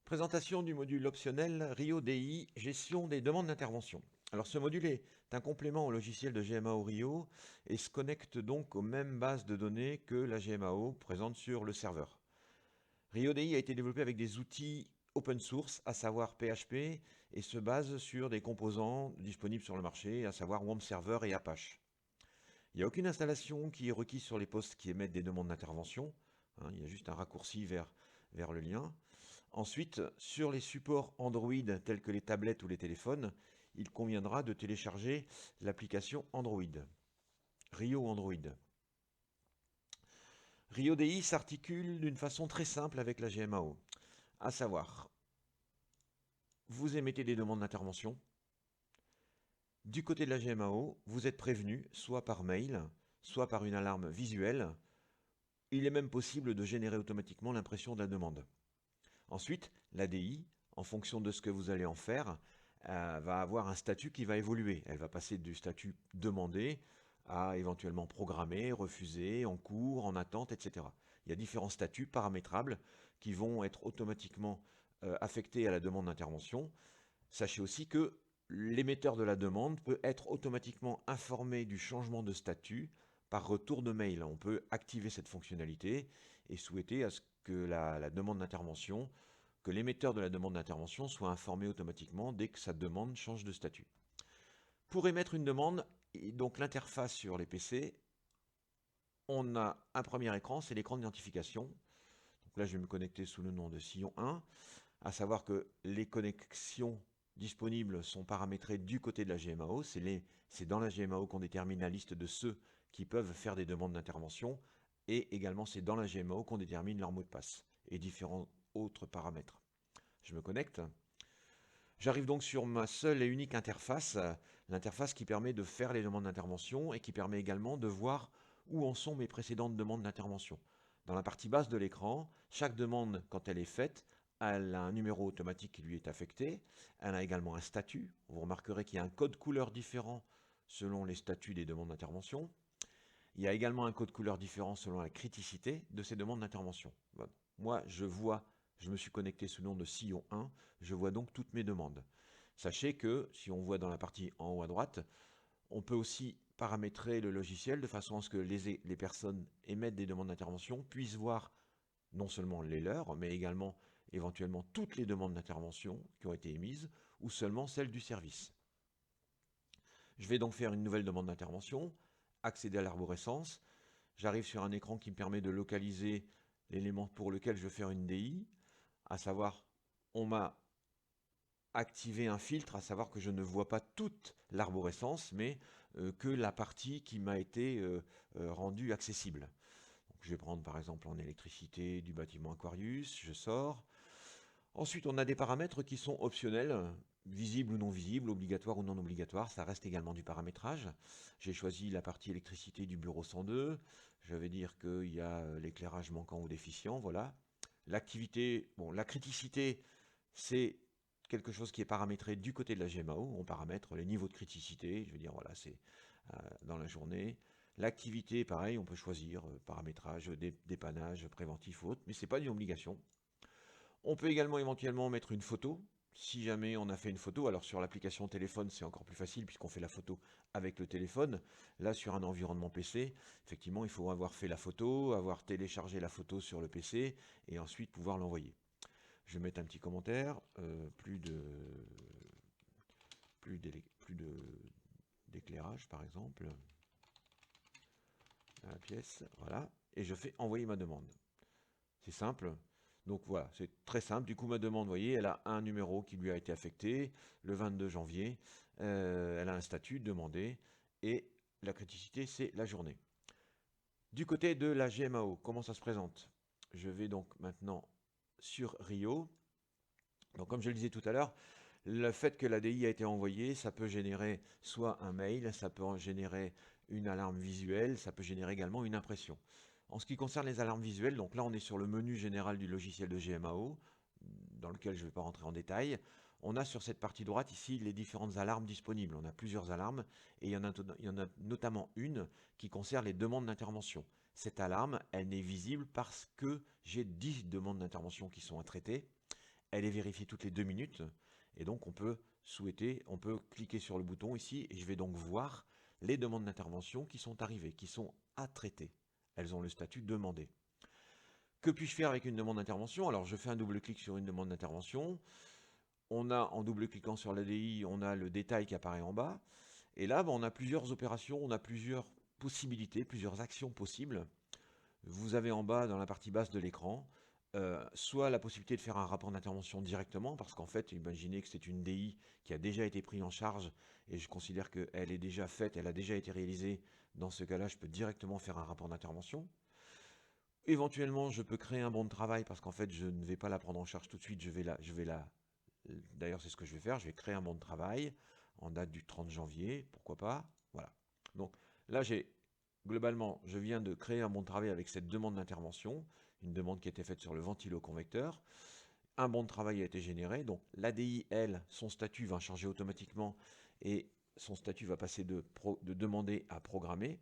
Présentation du module optionnel Rio DI, gestion des demandes d'intervention. Alors ce module est un complément au logiciel de GMAO Rio et se connecte donc aux mêmes bases de données que la GMAO présente sur le serveur. Rio DI a été développé avec des outils open source, à savoir PHP, et se base sur des composants disponibles sur le marché, à savoir WAMP Server et Apache. Il n'y a aucune installation qui est requise sur les postes qui émettent des demandes d'intervention. Il y a juste un raccourci vers le lien. Ensuite, sur les supports Android tels que les tablettes ou les téléphones, il conviendra de télécharger l'application Android. Rio Android. Rio DI s'articule d'une façon très simple avec la GMAO. À savoir, vous émettez des demandes d'intervention. Du côté de la GMAO, vous êtes prévenu, soit par mail, soit par une alarme visuelle. Il est même possible de générer automatiquement l'impression de la demande. Ensuite, l'ADI, en fonction de ce que vous allez en faire, va avoir un statut qui va évoluer. Elle va passer du statut demandé à éventuellement programmé, refusé, en cours, en attente, etc. Il y a différents statuts paramétrables qui vont être automatiquement affectés à la demande d'intervention. Sachez aussi que l'émetteur de la demande peut être automatiquement informé du changement de statut par retour de mail. On peut activer cette fonctionnalité et souhaiter à ce que la demande d'intervention, que l'émetteur de la demande d'intervention soit informé automatiquement dès que sa demande change de statut. Pour émettre une demande, et donc l'interface sur les PC, on a un premier écran, c'est l'écran d'identification. Donc là, je vais me connecter sous le nom de Sillon 1, à savoir que les connexions disponibles sont paramétrées du côté de la GMAO. C'est dans la GMAO qu'on détermine la liste de ceux qui peuvent faire des demandes d'intervention. Et également, c'est dans la GMAO qu'on détermine leur mot de passe et différents autres paramètres. Je me connecte. J'arrive donc sur ma seule et unique interface, l'interface qui permet de faire les demandes d'intervention et qui permet également de voir où en sont mes précédentes demandes d'intervention. Dans la partie basse de l'écran, chaque demande, quand elle est faite, elle a un numéro automatique qui lui est affecté. Elle a également un statut. Vous remarquerez qu'il y a un code couleur différent selon les statuts des demandes d'intervention. Il y a également un code couleur différent selon la criticité de ces demandes d'intervention. Bon. Moi, je me suis connecté sous le nom de Sillon 1, je vois donc toutes mes demandes. Sachez que, si on voit dans la partie en haut à droite, on peut aussi paramétrer le logiciel de façon à ce que les personnes émettent des demandes d'intervention puissent voir non seulement les leurs, mais également éventuellement toutes les demandes d'intervention qui ont été émises, ou seulement celles du service. Je vais donc faire une nouvelle demande d'intervention, accéder à l'arborescence. J'arrive sur un écran qui me permet de localiser l'élément pour lequel je veux faire une DI, à savoir, on m'a activé un filtre, à savoir que je ne vois pas toute l'arborescence, mais que la partie qui m'a été rendue accessible. Donc, je vais prendre par exemple en électricité du bâtiment Aquarius, je sors. Ensuite, on a des paramètres qui sont optionnels, visibles ou non visibles, obligatoires ou non obligatoires. Ça reste également du paramétrage. J'ai choisi la partie électricité du bureau 102. Je vais dire qu'il y a l'éclairage manquant ou déficient. Voilà. L'activité, bon, la criticité, c'est quelque chose qui est paramétré du côté de la GMAO. On paramètre les niveaux de criticité. Je veux dire, voilà, c'est dans la journée. L'activité, pareil, on peut choisir paramétrage, dépannage, préventif ou autre, mais ce n'est pas une obligation. On peut également éventuellement mettre une photo. Si jamais on a fait une photo, alors sur l'application téléphone, c'est encore plus facile puisqu'on fait la photo avec le téléphone. Là, sur un environnement PC, effectivement, il faut avoir fait la photo, avoir téléchargé la photo sur le PC et ensuite pouvoir l'envoyer. Je vais mettre un petit commentaire. Plus d'éclairage, par exemple, dans la pièce. Voilà. Et je fais envoyer ma demande. C'est simple. Donc voilà, c'est très simple. Du coup, ma demande, vous voyez, elle a un numéro qui lui a été affecté le 22 janvier. Elle a un statut demandé et la criticité, c'est la journée. Du côté de la GMAO, comment ça se présente? Je vais donc maintenant sur Rio. Donc comme je le disais tout à l'heure, le fait que l'ADI a été envoyée, ça peut générer soit un mail, ça peut générer une alarme visuelle, ça peut générer également une impression. En ce qui concerne les alarmes visuelles, donc là on est sur le menu général du logiciel de GMAO, dans lequel je ne vais pas rentrer en détail. On a sur cette partie droite ici les différentes alarmes disponibles. On a plusieurs alarmes et il y en a notamment une qui concerne les demandes d'intervention. Cette alarme, elle n'est visible parce que j'ai 10 demandes d'intervention qui sont à traiter. elle est vérifiée toutes les 2 minutes, et donc on peut cliquer sur le bouton ici, et je vais donc voir les demandes d'intervention qui sont arrivées, qui sont à traiter. Elles ont le statut demandé. Que puis-je faire avec une demande d'intervention? Alors je fais un double-clic sur une demande d'intervention. On a, en double-cliquant sur l'ADI, on a le détail qui apparaît en bas. Et là, on a plusieurs opérations, on a plusieurs possibilités, plusieurs actions possibles. Vous avez en bas, dans la partie basse de l'écran, soit la possibilité de faire un rapport d'intervention directement, parce qu'en fait, imaginez que c'est une DI qui a déjà été prise en charge, et je considère qu'elle est déjà faite, elle a déjà été réalisée. Dans ce cas-là, je peux directement faire un rapport d'intervention. Éventuellement, je peux créer un bon de travail, parce qu'en fait, je ne vais pas la prendre en charge tout de suite, d'ailleurs, c'est ce que je vais faire, je vais créer un bon de travail en date du 30 janvier, pourquoi pas, voilà. Donc là, globalement, je viens de créer un bon de travail avec cette demande d'intervention, une demande qui a été faite sur le ventilo-convecteur. Un bon de travail a été généré, donc l'ADI, elle, son statut va changer automatiquement et son statut va passer de demander à programmer.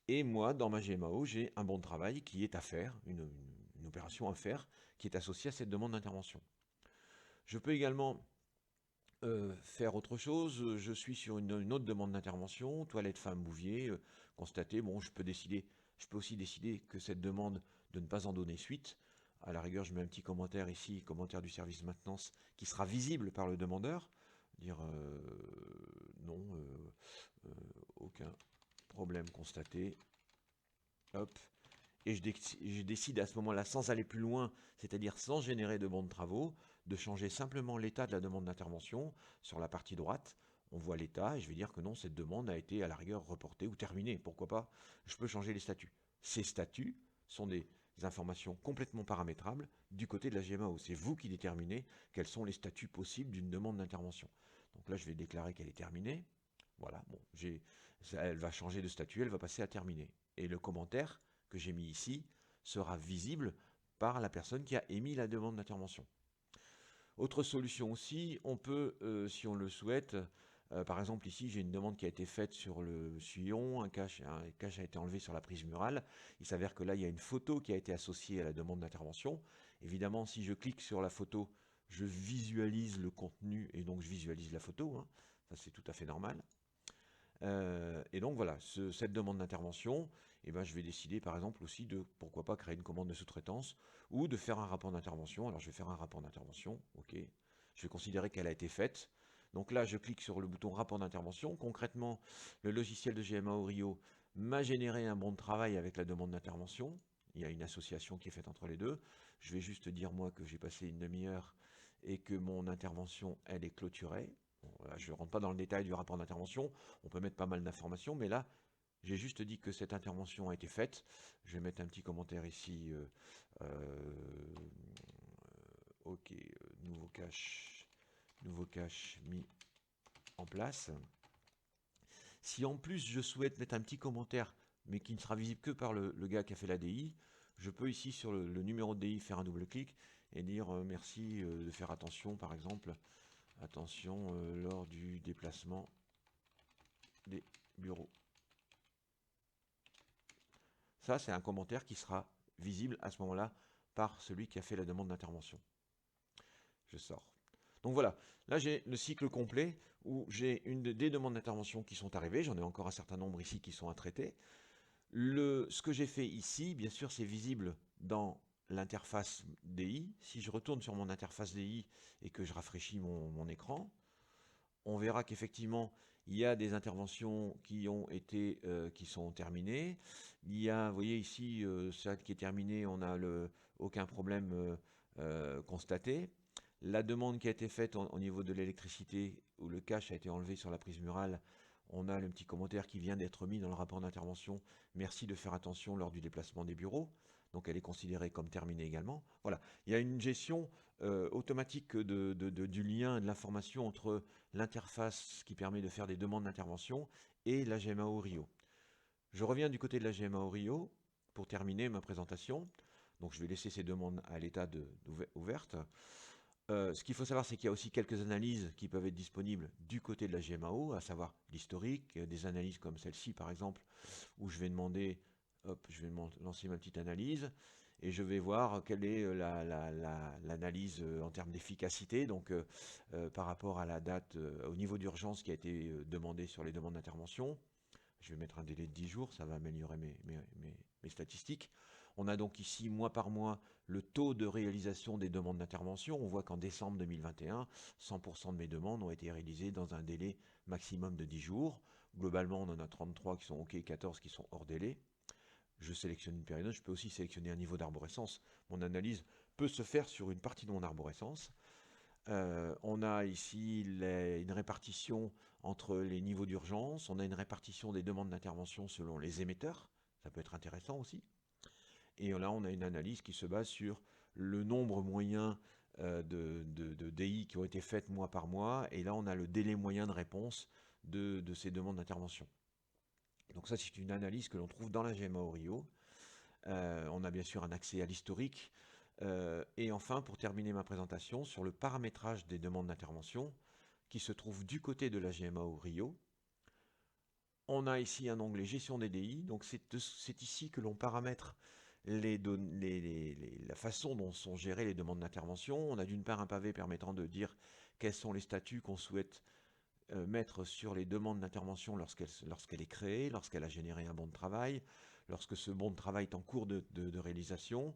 Et moi, dans ma GMAO, j'ai un bon de travail qui est à faire, une opération à faire, qui est associée à cette demande d'intervention. Je peux également faire autre chose. Je suis sur une autre demande d'intervention, toilette femme bouvier, constater, bon, je peux aussi décider que cette demande de ne pas en donner suite. À la rigueur, je mets un petit commentaire ici, commentaire du service maintenance, qui sera visible par le demandeur. Dire non, aucun problème constaté. Hop. Et je décide à ce moment-là, sans aller plus loin, c'est-à-dire sans générer de bons de travaux, de changer simplement l'état de la demande d'intervention. Sur la partie droite, on voit l'état et je vais dire que non, cette demande a été à la rigueur reportée ou terminée. Pourquoi pas? Je peux changer les statuts. Ces statuts sont des informations complètement paramétrables du côté de la GMAO. C'est vous qui déterminez quels sont les statuts possibles d'une demande d'intervention. Donc là, je vais déclarer qu'elle est terminée. Voilà, bon, elle va changer de statut, elle va passer à terminer. Et le commentaire que j'ai mis ici sera visible par la personne qui a émis la demande d'intervention. Autre solution aussi, on peut, si on le souhaite, par exemple ici j'ai une demande qui a été faite sur le sillon, un cache a été enlevé sur la prise murale. Il s'avère que là il y a une photo qui a été associée à la demande d'intervention. Évidemment, si je clique sur la photo, je visualise le contenu et donc je visualise la photo, hein. Ça c'est tout à fait normal. Et donc voilà, cette demande d'intervention, eh ben, je vais décider par exemple aussi de, pourquoi pas, créer une commande de sous-traitance ou de faire un rapport d'intervention. Alors je vais faire un rapport d'intervention, ok. Je vais considérer qu'elle a été faite. Donc là, je clique sur le bouton rapport d'intervention. Concrètement, le logiciel de GMAO Rio m'a généré un bon de travail avec la demande d'intervention. Il y a une association qui est faite entre les deux. Je vais juste dire moi que j'ai passé une demi-heure et que mon intervention, elle est clôturée. Bon, voilà, je ne rentre pas dans le détail du rapport d'intervention, on peut mettre pas mal d'informations, mais là, j'ai juste dit que cette intervention a été faite. Je vais mettre un petit commentaire ici. Ok, nouveau cache mis en place. Si en plus je souhaite mettre un petit commentaire, mais qui ne sera visible que par le gars qui a fait la DI, je peux ici sur le numéro de DI faire un double clic et dire merci de faire attention, par exemple, attention lors du déplacement des bureaux. Ça, c'est un commentaire qui sera visible à ce moment-là par celui qui a fait la demande d'intervention. Je sors. Donc voilà, là j'ai le cycle complet où j'ai des demandes d'intervention qui sont arrivées. J'en ai encore un certain nombre ici qui sont à traiter. Ce que j'ai fait ici, bien sûr, c'est visible dans l'interface DI. Si je retourne sur mon interface DI et que je rafraîchis mon écran, on verra qu'effectivement, il y a des interventions qui sont terminées. Il y a, vous voyez ici, celle qui est terminée, on n'a aucun problème constaté. La demande qui a été faite au niveau de l'électricité, où le cache a été enlevé sur la prise murale, on a le petit commentaire qui vient d'être mis dans le rapport d'intervention. Merci de faire attention lors du déplacement des bureaux. Donc elle est considérée comme terminée également. Voilà, il y a une gestion automatique du lien et de l'information entre l'interface qui permet de faire des demandes d'intervention et la GMAO Rio. Je reviens du côté de la GMAO Rio pour terminer ma présentation. Donc je vais laisser ces demandes à l'état ouverte. Ce qu'il faut savoir, c'est qu'il y a aussi quelques analyses qui peuvent être disponibles du côté de la GMAO, à savoir l'historique, des analyses comme celle-ci par exemple, où je vais demander, hop, je vais lancer ma petite analyse, et je vais voir quelle est l'analyse en termes d'efficacité, donc par rapport à la date, au niveau d'urgence qui a été demandé sur les demandes d'intervention. Je vais mettre un délai de 10 jours, ça va améliorer mes statistiques. On a donc ici, mois par mois, le taux de réalisation des demandes d'intervention. On voit qu'en décembre 2021, 100% de mes demandes ont été réalisées dans un délai maximum de 10 jours. Globalement, on en a 33 qui sont OK, 14 qui sont hors délai. Je sélectionne une période, je peux aussi sélectionner un niveau d'arborescence. Mon analyse peut se faire sur une partie de mon arborescence. On a ici une répartition entre les niveaux d'urgence, on a une répartition des demandes d'intervention selon les émetteurs, ça peut être intéressant aussi. Et là, on a une analyse qui se base sur le nombre moyen de DI qui ont été faites mois par mois, et là, on a le délai moyen de réponse de ces demandes d'intervention. Donc ça, c'est une analyse que l'on trouve dans la GMAO Rio. On a bien sûr un accès à l'historique. Et enfin, pour terminer ma présentation, sur le paramétrage des demandes d'intervention, qui se trouve du côté de la GMAO Rio, on a ici un onglet Gestion des DI. Donc c'est ici que l'on paramètre la façon dont sont gérées les demandes d'intervention. On a d'une part un pavé permettant de dire quels sont les statuts qu'on souhaite mettre sur les demandes d'intervention lorsqu'elle est créée, lorsqu'elle a généré un bon de travail, lorsque ce bon de travail est en cours de réalisation.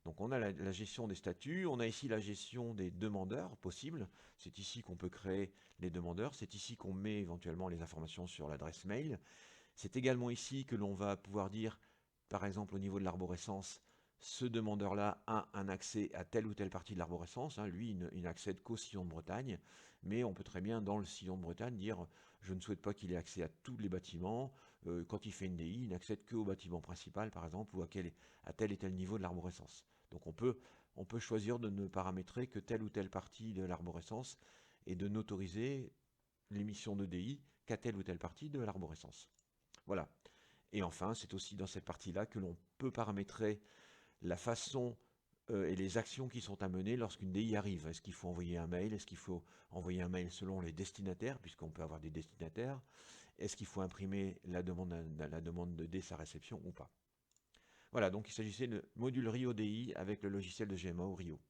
Donc on a la gestion des statuts, on a ici la gestion des demandeurs possibles. C'est ici qu'on peut créer les demandeurs, c'est ici qu'on met éventuellement les informations sur l'adresse mail. C'est également ici que l'on va pouvoir dire, par exemple au niveau de l'arborescence, ce demandeur-là a un accès à telle ou telle partie de l'arborescence. Lui, il n'accède qu'au sillon de Bretagne, mais on peut très bien, dans le sillon de Bretagne, dire je ne souhaite pas qu'il ait accès à tous les bâtiments. Quand il fait une DI, il n'accède qu'au bâtiment principal, par exemple, ou à tel et tel niveau de l'arborescence. Donc on peut choisir de ne paramétrer que telle ou telle partie de l'arborescence et de n'autoriser l'émission de DI qu'à telle ou telle partie de l'arborescence. Voilà. Et enfin, c'est aussi dans cette partie-là que l'on peut paramétrer la façon et les actions qui sont à mener lorsqu'une DI arrive. Est-ce qu'il faut envoyer un mail? Est-ce qu'il faut envoyer un mail selon les destinataires, puisqu'on peut avoir des destinataires? Est-ce qu'il faut imprimer la demande dès sa réception ou pas? Voilà, donc il s'agissait de module Rio DI avec le logiciel de GMAO Rio.